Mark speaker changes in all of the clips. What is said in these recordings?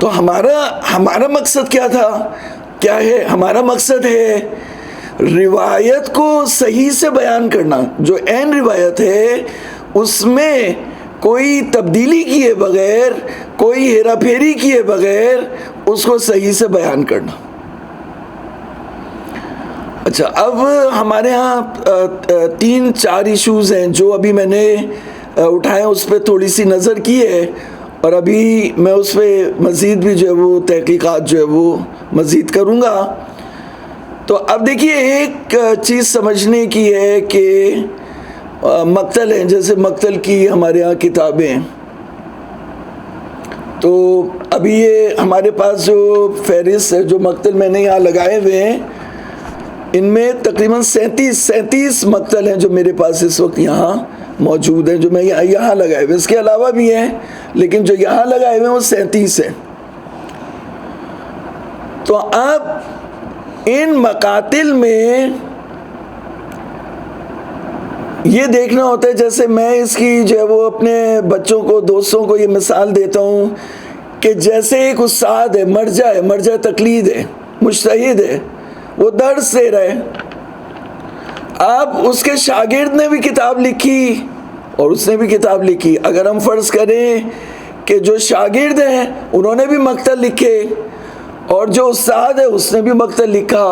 Speaker 1: تو ہمارا مقصد کیا تھا، کیا ہے؟ ہمارا مقصد ہے روایت کو صحیح سے بیان کرنا، جو عین روایت ہے اس میں کوئی تبدیلی کیے بغیر، کوئی ہیرا پھیری کیے بغیر اس کو صحیح سے بیان کرنا۔ اچھا، اب ہمارے ہاں 3-4 ایشوز ہیں جو ابھی میں نے اٹھائے، اس پہ تھوڑی سی نظر کی ہے، اور ابھی میں اس پہ مزید بھی جو ہے وہ تحقیقات جو ہے وہ مزید کروں گا۔ تو اب دیکھیے، ایک چیز سمجھنے کی ہے کہ مقتل ہیں، جیسے مقتل کی ہمارے ہاں کتابیں، تو ابھی یہ ہمارے پاس جو فہرست ہے، جو مقتل میں نے یہاں لگائے ہوئے ہیں، ان میں تقریباً 37 مقتل ہیں جو میرے پاس اس وقت یہاں موجود ہیں، جو میں یہاں لگائے ہوئے، اس کے علاوہ بھی ہیں لیکن جو یہاں لگائے ہوئے ہیں وہ 37 ہیں۔ تو اب ان مقاتل میں یہ دیکھنا ہوتا ہے، جیسے میں اس کی جو ہے وہ اپنے بچوں کو، دوستوں کو یہ مثال دیتا ہوں کہ جیسے ایک استاد ہے، مرجع تقلید ہے، مجتہد ہے، وہ درس دے رہے ہیں، اب اس کے شاگرد نے بھی کتاب لکھی اور اس نے بھی کتاب لکھی۔ اگر ہم فرض کریں کہ جو شاگرد ہیں انہوں نے بھی مقتل لکھے اور جو استاد ہے اس نے بھی مقتل لکھا،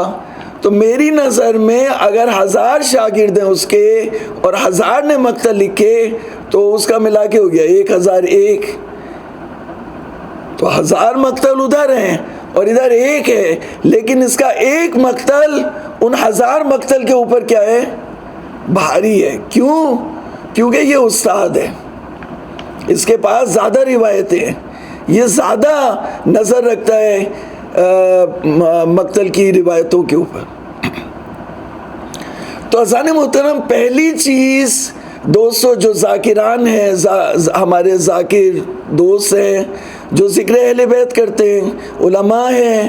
Speaker 1: تو میری نظر میں اگر 1000 شاگرد ہیں اس کے اور 1000 نے مقتل لکھے تو اس کا ملا کے ہو گیا 1001۔ تو 1000 مقتل ادھر ہیں اور ادھر ایک ہے، لیکن اس کا ایک مقتل ان 1000 مقتل کے اوپر کیا ہے؟ بھاری ہے۔ کیوں؟ کیونکہ یہ استاد ہے، اس کے پاس زیادہ روایتیں ہیں، یہ زیادہ نظر رکھتا ہے مقتل کی روایتوں کے اوپر۔ تو عزیزان محترم، پہلی چیز دوستو جو ذاکران ہیں، ہمارے ذاکر دوست ہیں جو ذکر اہل بیت کرتے ہیں، علماء ہیں،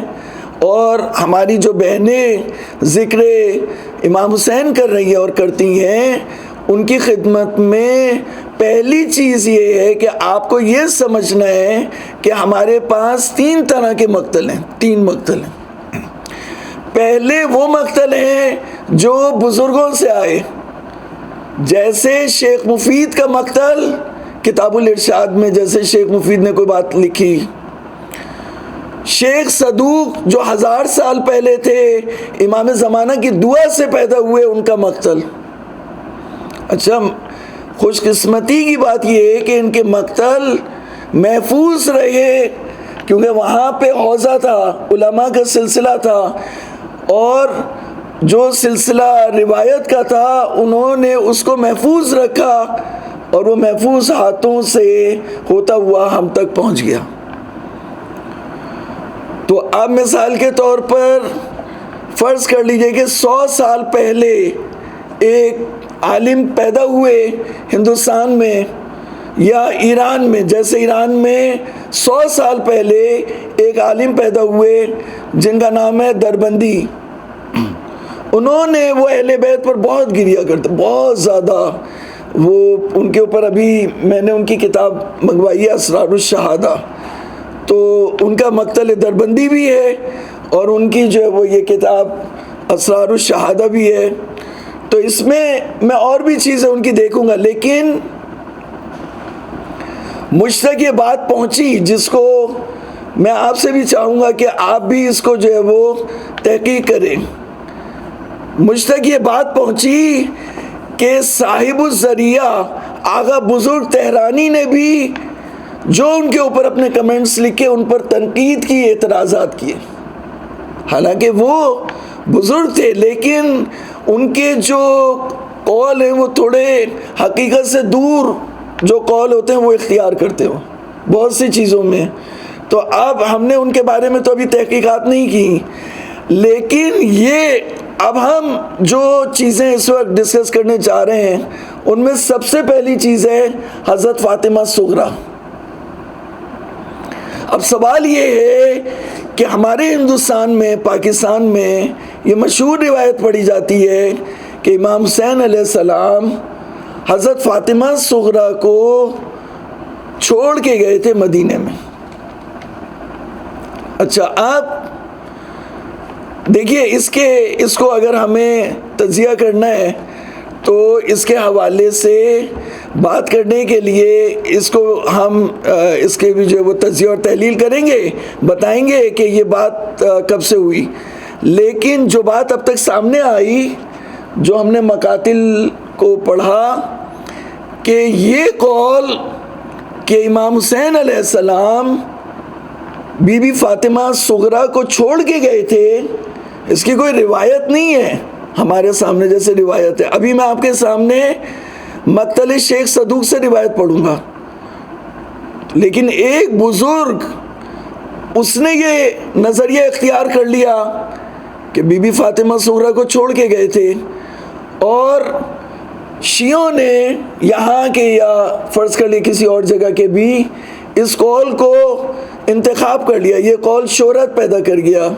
Speaker 1: اور ہماری جو بہنیں ذکر امام حسین کر رہی ہیں اور کرتی ہیں، ان کی خدمت میں پہلی چیز یہ ہے کہ آپ کو یہ سمجھنا ہے کہ ہمارے پاس 3 طرح کے مقتل ہیں، 3 مقتل ہیں۔ پہلے وہ مقتل ہیں جو بزرگوں سے آئے، جیسے شیخ مفید کا مقتل کتاب الارشاد میں، جیسے شیخ مفید نے کوئی بات لکھی، شیخ صدوق جو 1000 سال پہلے تھے، امام زمانہ کی دعا سے پیدا ہوئے، ان کا مقتل۔ اچھا، خوش قسمتی کی بات یہ ہے کہ ان کے مقتل محفوظ رہے، کیونکہ وہاں پہ حوزہ تھا، علماء کا سلسلہ تھا، اور جو سلسلہ روایت کا تھا انہوں نے اس کو محفوظ رکھا، اور وہ محفوظ ہاتھوں سے ہوتا ہوا ہم تک پہنچ گیا۔ تو اب مثال کے طور پر فرض کر لیجئے کہ 100 سال پہلے ایک عالم پیدا ہوئے ہندوستان میں یا ایران میں، جیسے ایران میں 100 سال پہلے ایک عالم پیدا ہوئے جن کا نام ہے دربندی۔ انہوں نے وہ اہل بیت پر بہت گریہ کرتے، بہت زیادہ، وہ ان کے اوپر ابھی میں نے ان کی کتاب منگوائی ہے اسرار الشہادہ، تو ان کا مقتل دربندی بھی ہے اور ان کی جو ہے وہ یہ کتاب اسرار الشہادہ بھی ہے۔ تو اس میں اور بھی چیزیں ان کی دیکھوں گا، لیکن مجھ تک یہ بات پہنچی جس کو میں آپ سے بھی چاہوں گا کہ آپ بھی اس کو جو ہے وہ تحقیق کریں۔ مجھ تک یہ بات پہنچی کہ صاحب الذریعہ آغا بزرگ تہرانی نے بھی جو ان کے اوپر اپنے کمنٹس لکھے، ان پر تنقید کی، اعتراضات کیے، حالانکہ وہ بزرگ تھے لیکن ان کے جو قول ہیں وہ تھوڑے حقیقت سے دور جو قول ہوتے ہیں وہ اختیار کرتے ہو بہت سی چیزوں میں۔ تو اب ہم نے ان کے بارے میں تو ابھی تحقیقات نہیں کی، لیکن یہ اب ہم جو چیزیں اس وقت ڈسکس کرنے چاہ رہے ہیں ان میں سب سے پہلی چیز ہے حضرت فاطمہ صغریٰ۔ اب سوال یہ ہے کہ ہمارے ہندوستان میں، پاکستان میں یہ مشہور روایت پڑھی جاتی ہے کہ امام حسین علیہ السلام حضرت فاطمہ صغریٰ کو چھوڑ کے گئے تھے مدینے میں۔ اچھا آپ دیکھیے اس کو اگر ہمیں تجزیہ کرنا ہے تو اس کے حوالے سے بات کرنے کے لیے اس کو ہم اس کے بھی جو وہ تجزیہ اور تحلیل کریں گے، بتائیں گے کہ یہ بات کب سے ہوئی. لیکن جو بات اب تک سامنے آئی، جو ہم نے مقاتل کو پڑھا، کہ یہ قول کہ امام حسین علیہ السلام بی بی فاطمہ صغرا کو چھوڑ کے گئے تھے، اس کی کوئی روایت نہیں ہے ہمارے سامنے جیسے روایت ہے. ابھی میں آپ کے سامنے مقتل شیخ صدوق سے روایت پڑھوں گا، لیکن ایک بزرگ اس نے یہ نظریہ اختیار کر لیا کہ بی بی فاطمہ صغرا کو چھوڑ کے گئے تھے، اور شیعوں نے یہاں کے یا فرض کر لیا کسی اور جگہ کے بھی اس قول کو انتخاب کر لیا، یہ قول شہرت پیدا کر گیا.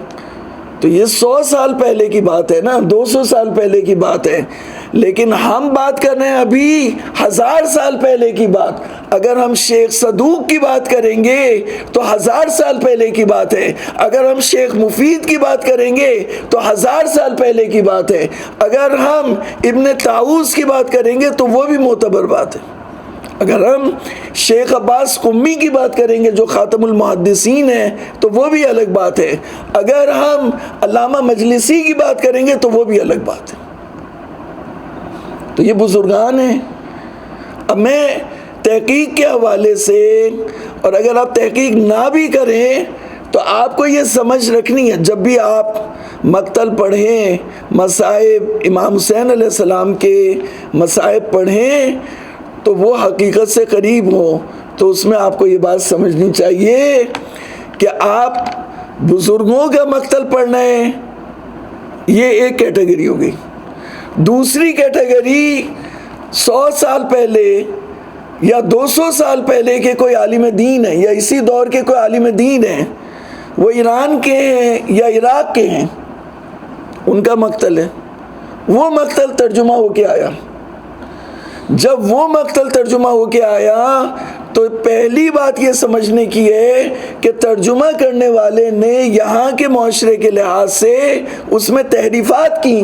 Speaker 1: تو یہ 100 سال پہلے کی بات ہے نا، 200 سال پہلے کی بات ہے. لیکن ہم بات کر رہے ہیں ابھی 1000 سال پہلے کی بات. اگر ہم شیخ صدوق کی بات کریں گے تو 1000 سال پہلے کی بات ہے. اگر ہم شیخ مفید کی بات کریں گے تو 1000 سال پہلے کی بات ہے. اگر ہم ابن طاووس کی بات کریں گے تو وہ بھی معتبر بات ہے. اگر ہم شیخ عباس قمی کی بات کریں گے جو خاتم المحدثین ہیں تو وہ بھی الگ بات ہے. اگر ہم علامہ مجلسی کی بات کریں گے تو وہ بھی الگ بات ہے. تو یہ بزرگان ہیں. اب میں تحقیق کے حوالے سے، اور اگر آپ تحقیق نہ بھی کریں تو آپ کو یہ سمجھ رکھنی ہے، جب بھی آپ مقتل پڑھیں، مصائب امام حسین علیہ السلام کے مصائب پڑھیں تو وہ حقیقت سے قریب ہوں. تو اس میں آپ کو یہ بات سمجھنی چاہیے کہ آپ بزرگوں کا مقتل پڑھنا ہے، یہ ایک کیٹیگری ہو گئی. دوسری کیٹیگری 100 سال پہلے یا 200 سال پہلے کے کوئی عالم دین ہے، یا اسی دور کے کوئی عالم دین ہیں، وہ ایران کے ہیں یا عراق کے ہیں، ان کا مقتل ہے. وہ مقتل ترجمہ ہو کے آیا. جب وہ مقتل ترجمہ ہو کے آیا تو پہلی بات یہ سمجھنے کی ہے کہ ترجمہ کرنے والے نے یہاں کے معاشرے کے لحاظ سے اس میں تحریفات کی،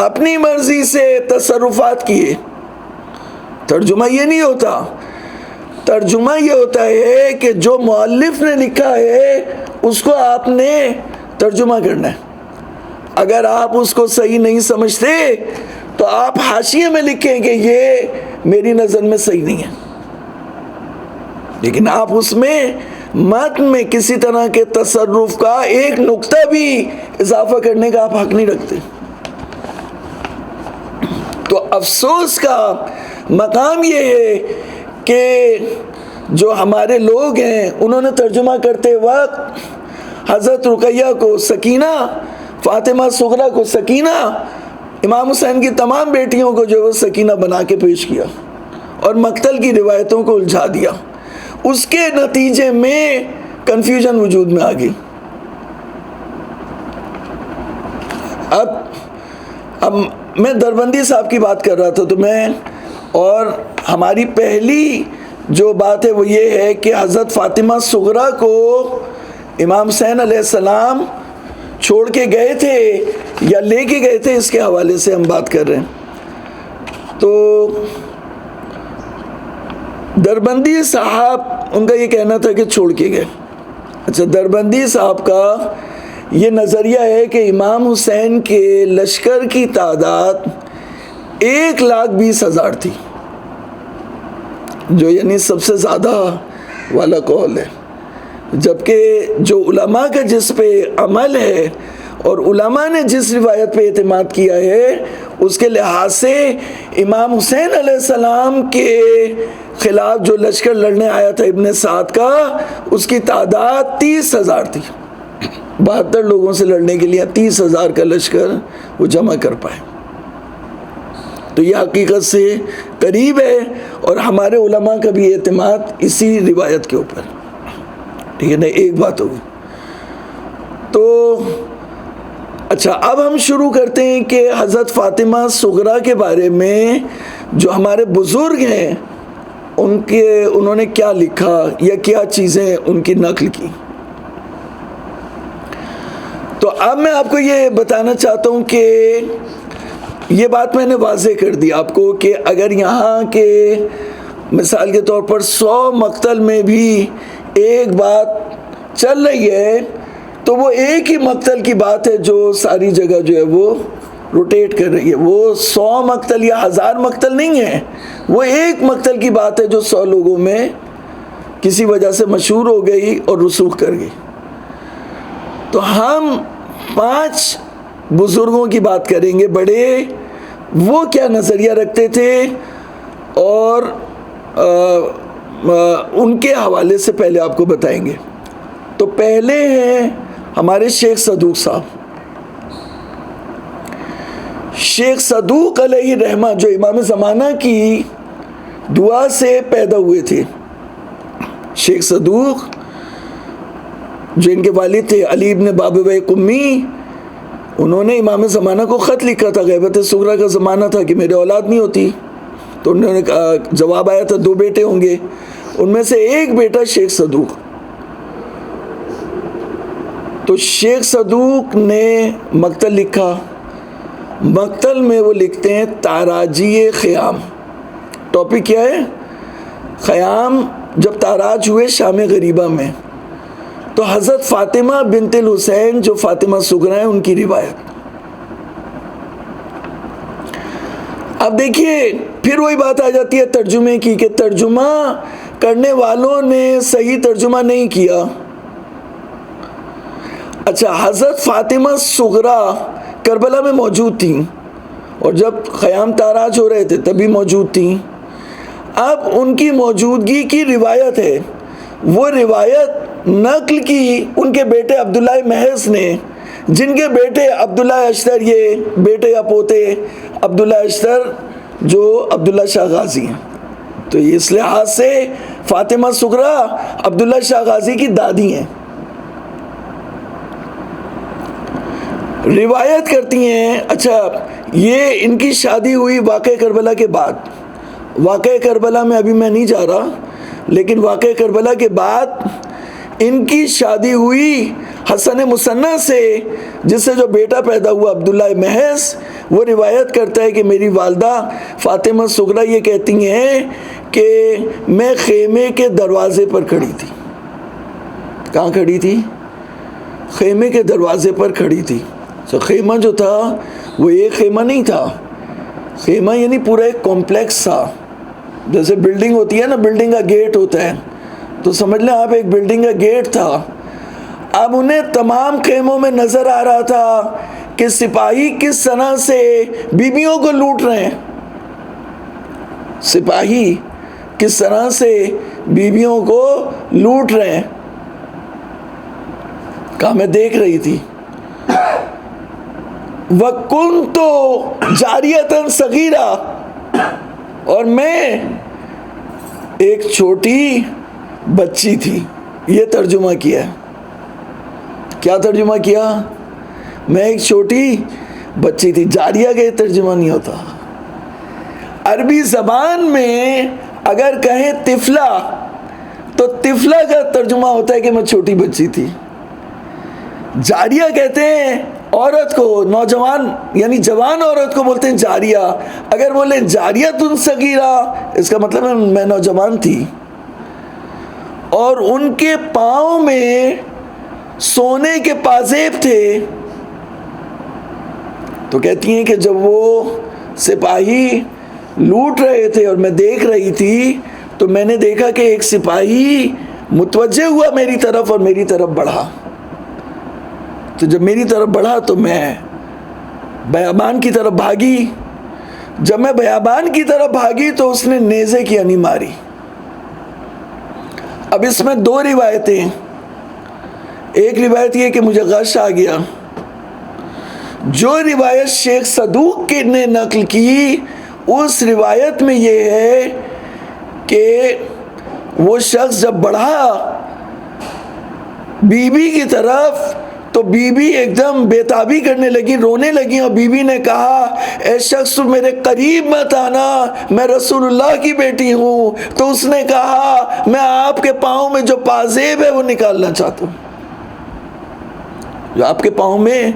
Speaker 1: اپنی مرضی سے تصرفات کیے. ترجمہ یہ نہیں ہوتا. ترجمہ یہ ہوتا ہے کہ جو مؤلف نے لکھا ہے اس کو آپ نے ترجمہ کرنا ہے. اگر آپ اس کو صحیح نہیں سمجھتے تو آپ حاشیے میں لکھیں کہ یہ میری نظر میں صحیح نہیں ہے، لیکن آپ اس میں متن میں کسی طرح کے تصرف کا ایک نقطہ بھی اضافہ کرنے کا آپ حق نہیں رکھتے. تو افسوس کا مقام یہ ہے کہ جو ہمارے لوگ ہیں انہوں نے ترجمہ کرتے وقت حضرت رقیہ کو سکینہ، فاطمہ صغرا کو سکینہ، امام حسین کی تمام بیٹیوں کو جو وہ سکینہ بنا کے پیش کیا اور مقتل کی روایتوں کو الجھا دیا. اس کے نتیجے میں کنفیوژن وجود میں آ گئی. اب میں دربندی صاحب کی بات کر رہا تھا تو میں، اور ہماری پہلی جو بات ہے وہ یہ ہے کہ حضرت فاطمہ صغرا کو امام حسین علیہ السلام چھوڑ کے گئے تھے یا لے کے گئے تھے، اس کے حوالے سے ہم بات کر رہے ہیں. تو دربندی صاحب ان کا یہ کہنا تھا کہ چھوڑ کے گئے. اچھا، دربندی صاحب کا یہ نظریہ ہے کہ امام حسین کے لشکر کی تعداد 1,20,000 تھی، جو یعنی سب سے زیادہ والا قول ہے. جبکہ جو علماء کا جس پہ عمل ہے اور علماء نے جس روایت پہ اعتماد کیا ہے اس کے لحاظ سے امام حسین علیہ السلام کے خلاف جو لشکر لڑنے آیا تھا ابن سعد کا، اس کی تعداد 30,000 تھی. 72 لوگوں سے لڑنے کے لیے 30,000 کا لشکر وہ جمع کر پائے. تو یہ حقیقت سے قریب ہے، اور ہمارے علماء کا بھی اعتماد اسی روایت کے اوپر. ٹھیک ہے نا، ایک بات ہوگی. تو اچھا، اب ہم شروع کرتے ہیں کہ حضرت فاطمہ صغرا کے بارے میں جو ہمارے بزرگ ہیں انہوں نے کیا لکھا یا کیا چیزیں ان کی نقل کی. تو اب میں آپ کو یہ بتانا چاہتا ہوں کہ یہ بات میں نے واضح کر دی آپ کو کہ اگر یہاں کے مثال کے طور پر 100 مقتل میں بھی ایک بات چل رہی ہے تو وہ ایک ہی مقتل کی بات ہے جو ساری جگہ جو ہے وہ روٹیٹ کر رہی ہے. وہ 100 مقتل یا 1000 مقتل نہیں ہے, وہ ایک مقتل کی بات ہے جو 100 لوگوں میں کسی وجہ سے مشہور ہو گئی اور رسوخ کر گئی. تو ہم 5 بزرگوں کی بات کریں گے بڑے, وہ کیا نظریہ رکھتے تھے اور ان کے حوالے سے پہلے آپ کو بتائیں گے. تو پہلے ہیں ہمارے شیخ صدوق صاحب. شیخ صدوق علیہ رحمہ جو امام زمانہ کی دعا سے پیدا ہوئے تھے. شیخ صدوق جو ان کے والد تھے علی ابن بابویہ قمی, انہوں نے امام زمانہ کو خط لکھا تھا. غیبت صغریٰ کا زمانہ تھا کہ میرے اولاد نہیں ہوتی, تو انہوں نے جواب آیا تھا 2 بیٹے ہوں گے, ان میں سے ایک بیٹا شیخ صدوق. تو شیخ صدوق نے مقتل لکھا. مقتل میں وہ لکھتے ہیں تاراجی خیام. ٹاپک کیا ہے؟ خیام جب تاراج ہوئے شام غریبہ میں, تو حضرت فاطمہ بنت الحسین جو فاطمہ صغریٰ ہیں ان کی روایت. اب دیکھیے پھر وہی بات آ جاتی ہے ترجمے کی کہ ترجمہ کرنے والوں نے صحیح ترجمہ نہیں کیا. اچھا, حضرت فاطمہ صغریٰ کربلا میں موجود تھیں اور جب خیام تاراج ہو رہے تھے تبھی موجود تھیں. اب ان کی موجودگی کی روایت ہے, وہ روایت نقل کی ان کے بیٹے عبداللہ محض نے, جن کے بیٹے عبداللہ اشتر, یہ بیٹے یا پوتے عبداللہ اشتر جو عبداللہ شاہ غازی ہیں. تو اس لحاظ سے فاطمہ صغریٰ عبداللہ شاہ غازی کی دادی ہیں. روایت کرتی ہیں. اچھا, یہ ان کی شادی ہوئی واقعہ کربلا کے بعد. واقعہ کربلا میں ابھی میں نہیں جا رہا, لیکن واقعہ کربلا کے بعد ان کی شادی ہوئی حسن مثنیٰ سے, جس سے جو بیٹا پیدا ہوا عبداللہ محض. وہ روایت کرتا ہے کہ میری والدہ فاطمہ صغریٰ یہ کہتی ہیں کہ میں خیمے کے دروازے پر کھڑی تھی. کہاں کھڑی تھی؟ خیمے کے دروازے پر کھڑی تھی. تو خیمہ جو تھا وہ ایک خیمہ نہیں تھا. خیمہ یعنی پورا ایک کمپلیکس تھا. جیسے بلڈنگ ہوتی ہے نا, بلڈنگ کا گیٹ ہوتا ہے, تو سمجھ لیں آپ ایک بلڈنگ کا گیٹ تھا. اب انہیں تمام خیموں میں نظر آ رہا تھا کہ سپاہی کس طرح سے بیویوں کو لوٹ رہے ہیں. سپاہی کس طرح سے بیویوں کو لوٹ رہے ہیں. کہا میں دیکھ رہی تھی. وَكُنْتُ جَارِيَةً صَغِيرَةً, اور میں ایک چھوٹی بچی تھی. یہ ترجمہ کیا ہے. کیا ترجمہ کیا؟ میں ایک چھوٹی بچی تھی. جاریہ کا یہ ترجمہ نہیں ہوتا. عربی زبان میں اگر کہیں طفلہ, تو طفلہ کا ترجمہ ہوتا ہے کہ میں چھوٹی بچی تھی. جاریہ کہتے ہیں عورت کو, نوجوان یعنی جوان عورت کو بولتے ہیں جاریہ. اگر بولیں جاریۃ صغیرہ, اس کا مطلب ہے میں نوجوان تھی. اور ان کے پاؤں میں سونے کے پازیب تھے. تو کہتی ہیں کہ جب وہ سپاہی لوٹ رہے تھے اور میں دیکھ رہی تھی, تو میں نے دیکھا کہ ایک سپاہی متوجہ ہوا میری طرف اور میری طرف بڑھا. تو جب میری طرف بڑھا تو میں بیابان کی طرف بھاگی. جب میں بیابان کی طرف بھاگی تو اس نے نیزے کی انی ماری. اب اس میں 2 روایتیں. ایک روایت یہ کہ مجھے غش آ گیا. جو روایت شیخ صدوق کے نے نقل کی, اس روایت میں یہ ہے کہ وہ شخص جب بڑھا بی بی کی طرف, تو بی بی ایک دم بےتابی کرنے لگی, رونے لگی, اور بی بی نے کہا اے شخص تو میرے قریب مت آنا, میں رسول اللہ کی بیٹی ہوں. تو اس نے کہا میں آپ کے پاؤں میں جو پازیب ہے وہ نکالنا چاہتا ہوں. جو آپ کے پاؤں میں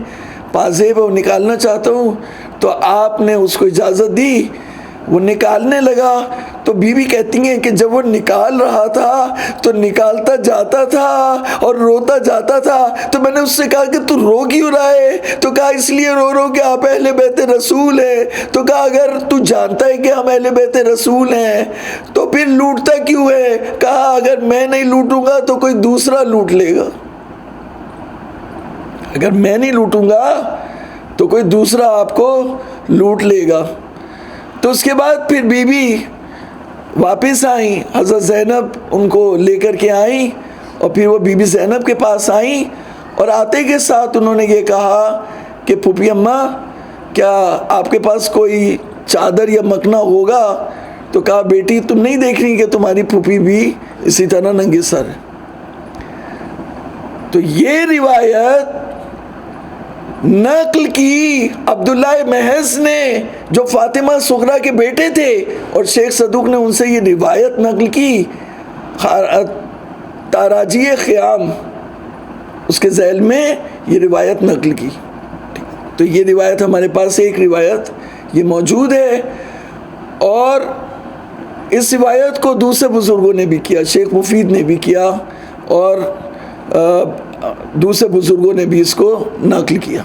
Speaker 1: پازیب ہے وہ نکالنا چاہتا ہوں. تو آپ نے اس کو اجازت دی, وہ نکالنے لگا. تو بیوی کہتی ہیں کہ جب وہ نکال رہا تھا تو نکالتا جاتا تھا اور روتا جاتا تھا. تو میں نے اس سے کہا کہ تو رو کیوں رہا ہے؟ تو کہا اس لیے رو کہ آپ اہل بیت رسول ہیں. تو کہا اگر تو جانتا ہے کہ ہم اہل بیت رسول ہیں تو پھر لوٹتا کیوں ہے؟ کہا اگر میں نہیں لوٹوں گا تو کوئی دوسرا لوٹ لے گا. اگر میں نہیں لوٹوں گا تو کوئی دوسرا آپ کو لوٹ لے گا. تو اس کے بعد پھر بی بی واپس آئیں, حضرت زینب ان کو لے کر کے آئیں, اور پھر وہ بی بی زینب کے پاس آئیں, اور آتے کے ساتھ انہوں نے یہ کہا کہ پھوپھی اماں کیا آپ کے پاس کوئی چادر یا مکنا ہوگا؟ تو کہا بیٹی تم نہیں دیکھ رہی کہ تمہاری پھوپھی بھی اسی طرح ننگے سر ہے. تو یہ روایت نقل کی عبداللہ محض نے, جو فاطمہ صغریٰ کے بیٹے تھے, اور شیخ صدوق نے ان سے یہ روایت نقل کی. تاراجی خیام اس کے ذیل میں یہ روایت نقل کی. تو یہ روایت ہمارے پاس ایک روایت یہ موجود ہے, اور اس روایت کو دوسرے بزرگوں نے بھی کیا, شیخ مفید نے بھی کیا, اور دوسرے بزرگوں نے بھی اس کو نقل کیا.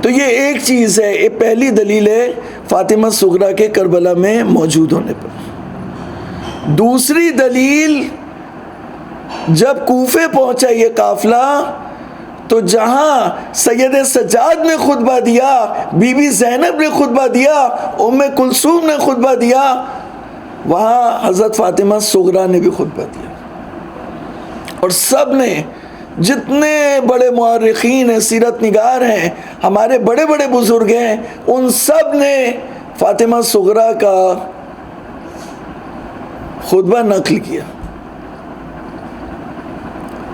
Speaker 1: تو یہ ایک چیز ہے, یہ پہلی دلیل ہے فاطمہ صغریٰ کے کربلا میں موجود ہونے پر. دوسری دلیل, جب کوفے پہنچا یہ قافلہ تو جہاں سید سجاد نے خطبہ دیا, بی بی زینب نے خطبہ دیا, ام کلثوم نے خطبہ دیا, وہاں حضرت فاطمہ صغریٰ نے بھی خطبہ دیا. اور سب نے, جتنے بڑے مورخین ہیں, سیرت نگار ہیں, ہمارے بڑے بڑے بزرگ ہیں, ان سب نے فاطمہ صغریٰ کا خطبہ نقل کیا.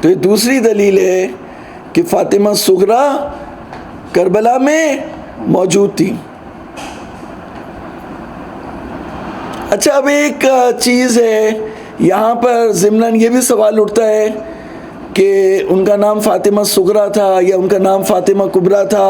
Speaker 1: تو یہ دوسری دلیل ہے کہ فاطمہ صغریٰ کربلا میں موجود تھی. اچھا, اب ایک چیز ہے یہاں پر ضمناً یہ بھی سوال اٹھتا ہے کہ ان کا نام فاطمہ صغریٰ تھا یا ان کا نام فاطمہ کبریٰ تھا.